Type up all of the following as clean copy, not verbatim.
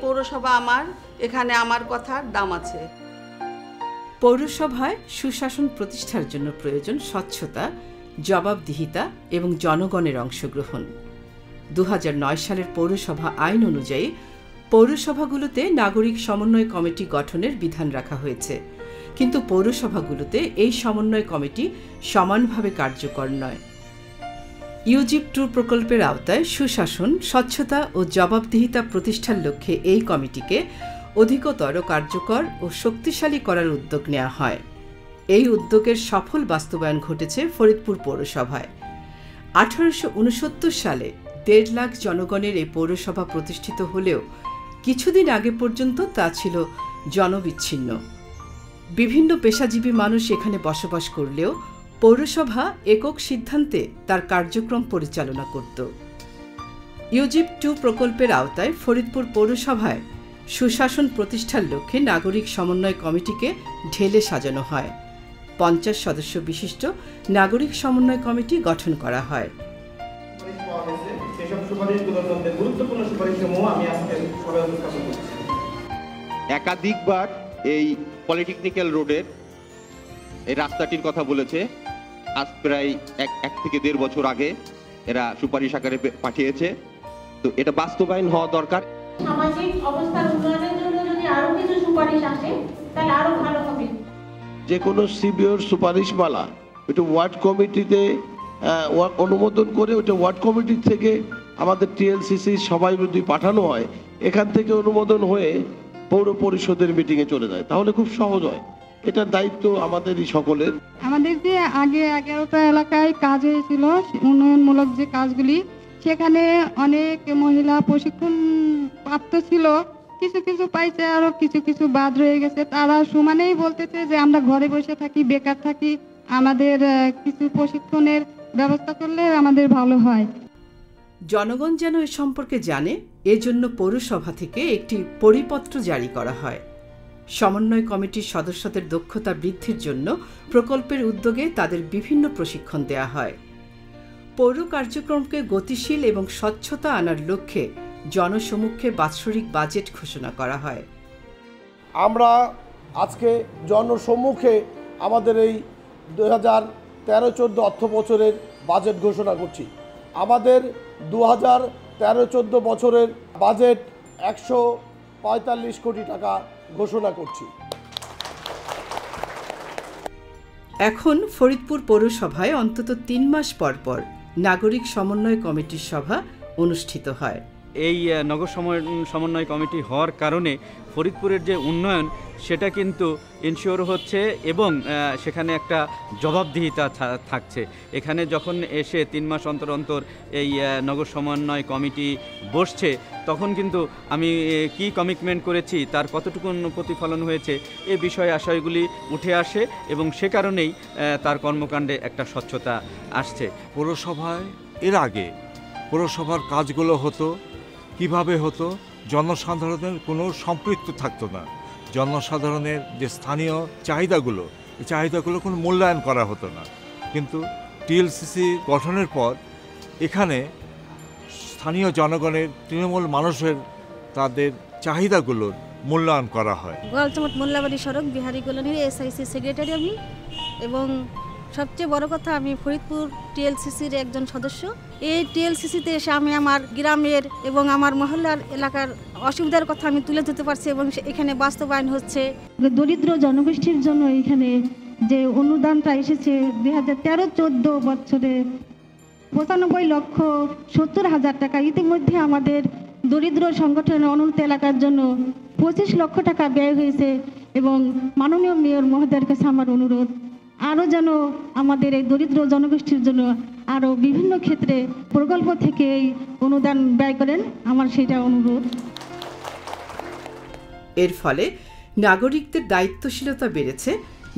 পৌরসভা আমার, এখানে আমার কথার দাম আছে। পৌরসভায় সুশাসন প্রতিষ্ঠার জন্য প্রয়োজন স্বচ্ছতা, জবাবদিহিতা এবং জনগণের অংশগ্রহণ। 2009 সালের পৌরসভা আইন অনুযায়ী পৌরসভাগুলোতে নাগরিক সমন্বয় কমিটি গঠনের বিধান রাখা হয়েছে, কিন্তু পৌরসভাগুলোতে এই সমন্বয় কমিটি সমানভাবে কার্যকর নয়। ইউজিপ 2 প্রকল্পের আওতায় সুশাসন, স্বচ্ছতা ও জবাবদিহিতা প্রতিষ্ঠার লক্ষ্যে এই কমিটিকে অধিকতর কার্যকর ও শক্তিশালী করার উদ্যোগ নেওয়া হয়। এই উদ্যোগের সফল বাস্তবায়ন ঘটেছে ফরিদপুর পৌরসভায়। 1869 সালে 1.5 লাখ জনগণের এই পৌরসভা প্রতিষ্ঠিত হলেও কিছুদিন আগে পর্যন্ত তা ছিল জনবিচ্ছিন্ন। বিভিন্ন পেশাজীবী মানুষ এখানে বসবাস করলেও পৌরসভা একক সিদ্ধান্তে তার কার্যক্রম পরিচালনা করত। ইউজিপ 2 প্রকল্পের আওতায় ফরিদপুর পৌরসভায় সুশাসন প্রতিষ্ঠার লক্ষ্যে নাগরিক সমন্বয় কমিটিকে ঢেলে সাজানো হয়। 50 সদস্য বিশিষ্ট নাগরিক সমন্বয় কমিটি গঠন করা হয়। একাধিকবার এই পলিটেকনিক্যাল রোডের এই রাস্তাটির কথা বলেছে। আজ প্রায় 1 থেকে 1.5 বছর আগে এরা সুপারিশ আকারে পাঠিয়েছে। তো এটা বাস্তবায়ন হওয়া দরকার। সামাজিক অবস্থার উন্নয়নের জন্য যদি আরো কিছু সুপারিশ আসে তাহলে আরো ভালো হবে। যে কোনো সিবিওর সুপারিশমালা ওটা ওয়ার্ড কমিটিতে অনুমোদন করে ওটা ওয়ার্ড কমিটি থেকে আমাদের টিএলসিসি সবাই যদি পাঠানো হয়, এখান থেকে অনুমোদন হয়ে পৌর পরিষদের মিটিংয়ে চলে যায়, তাহলে খুব সহজ হয়। এটার দায়িত্ব আমাদেরই সকলের। আমাদের যে আগে 11টা এলাকায় কাজ হয়েছিল উন্নয়নমূলক যে কাজগুলি, সেখানে অনেক মহিলা প্রশিক্ষণ প্রাপ্ত ছিল, কিছু কিছু পাইছে, আরো কিছু কিছু বাদ রয়ে গেছে। তারা সমানেই বলতেছে যে আমরা ঘরে বসে থাকি, বেকার থাকি, আমাদের কিছু প্রশিক্ষণের ব্যবস্থা করলে আমাদের ভালো হয়। জনগণ যেন এ সম্পর্কে জানে, এজন্য পৌরসভা থেকে একটি পরিপত্র জারি করা হয়। সমন্বয় কমিটির সদস্যদের দক্ষতা বৃদ্ধির জন্য প্রকল্পের উদ্যোগে তাদের বিভিন্ন প্রশিক্ষণ দেওয়া হয়। পৌর কার্যক্রমকে গতিশীল এবং স্বচ্ছতা আনার লক্ষ্যে জনসমক্ষে বাৎসরিক বাজেট ঘোষণা করা হয়। আমরা আজকে জনসম্মুখে আমাদের এই 2013-14 অর্থ বছরের বাজেট ঘোষণা করছি। আমাদের 2013-14 বছরের বাজেট 145 কোটি টাকা ঘোষণা করছি। এখন ফরিদপুর পৌরসভায় অন্তত 3 মাস পর পর নাগরিক সমন্বয় কমিটির সভা অনুষ্ঠিত হয়। এই নগর সমন্বয় কমিটি হওয়ার কারণে ফরিদপুরের যে উন্নয়ন সেটা কিন্তু ইনশিওর হচ্ছে এবং সেখানে একটা জবাবদিহিতা থাকছে। এখানে যখন এসে 3 মাস অন্তর অন্তর এই নগর সমন্বয় কমিটি বসছে, তখন কিন্তু আমি কি কমিটমেন্ট করেছি তার কতটুকু প্রতিফলন হয়েছে এ বিষয়ে আশয়গুলি উঠে আসে এবং সে কারণেই তার কর্মকাণ্ডে একটা স্বচ্ছতা আসছে। পৌরসভায় এর আগে পৌরসভার কাজগুলো হতো কিভাবে হতো, জনসাধারণের কোনো সম্পৃক্ত থাকতো না। জনসাধারণের যে স্থানীয় চাহিদাগুলো, এই চাহিদাগুলো কোনো মূল্যায়ন করা হতো না। কিন্তু টিএলসিসি গঠনের পর এখানে স্থানীয় জনগণের, তৃণমূল মানুষের তাদের চাহিদাগুলোর মূল্যায়ন করা হয়। গোয়ালচমট মোল্লাবাড়ি সড়ক বিহারি কলোনির এসআইসি সেক্রেটারি আমি, এবং সবচেয়ে বড় কথা আমি ফরিদপুর টিএলসিসির একজন সদস্য। এই টিএলসিসিতে এসে আমি আমার গ্রামের এবং আমার মহল্লার এলাকার অসুবিধার কথা আমি তুলে ধরতে পারছি এবং এখানে বাস্তবায়ন হচ্ছে। দরিদ্র জনগোষ্ঠীর জন্য এখানে যে অনুদানটা এসেছে 2013-14 বছরে 95,70,000 টাকা, ইতিমধ্যে আমাদের দরিদ্র সংগঠন অনুন্নত এলাকার জন্য 25 লক্ষ টাকা ব্যয় হয়েছে। এবং মাননীয় মেয়র মহোদয়ের কাছে আমার অনুরোধ, আরও যেন আমাদের এই দরিদ্র জনগোষ্ঠীর জন্য আরও বিভিন্ন ক্ষেত্রে প্রকল্প থেকে এই অনুদান ব্যয় করেন, আমার সেটা অনুরোধ। এর ফলে নাগরিকদের দায়িত্বশীলতা বেড়েছে,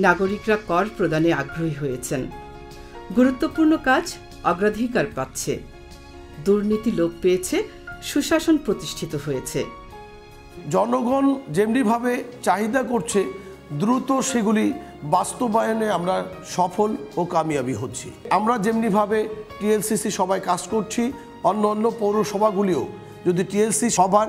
নাগরিকরা কর প্রদানে আগ্রহী হয়েছেন, গুরুত্বপূর্ণ কাজ অগ্রাধিকার পাচ্ছে, দুর্নীতি লোপ পেয়েছে, সুশাসন প্রতিষ্ঠিত হয়েছে। জনগণ যেমনিভাবে চাহিদা করছে, দ্রুত সেগুলি বাস্তবায়নে আমরা সফল ও কামিয়াবি হচ্ছি। আমরা যেমনিভাবে টিএলসিসি সবাই কাজ করছি, অন্য অন্য পৌরসভাগুলিও যদি টিএলসি সভার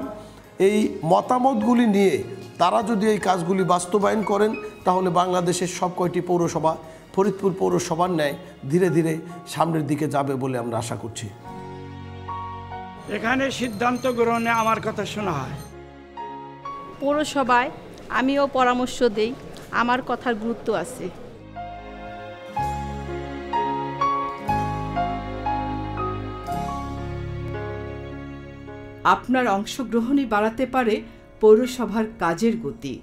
এই মতামতগুলি নিয়ে তারা যদি এই কাজগুলি বাস্তবায়ন করেন তাহলে বাংলাদেশের সব কয়টি পৌরসভা ফরিদপুর পৌরসভার ন্যায় ধীরে ধীরে সামনের দিকে যাবে বলে আমরা আশা করছি। এখানে সিদ্ধান্ত গ্রহণে আমার কথা শোনা হয়। পৌরসভায় আমিও পরামর্শ দেই, আমার কথার গুরুত্ব আছে। আপনার অংশগ্রহণই বাড়াতে পারে পৌরসভার কাজের গতি।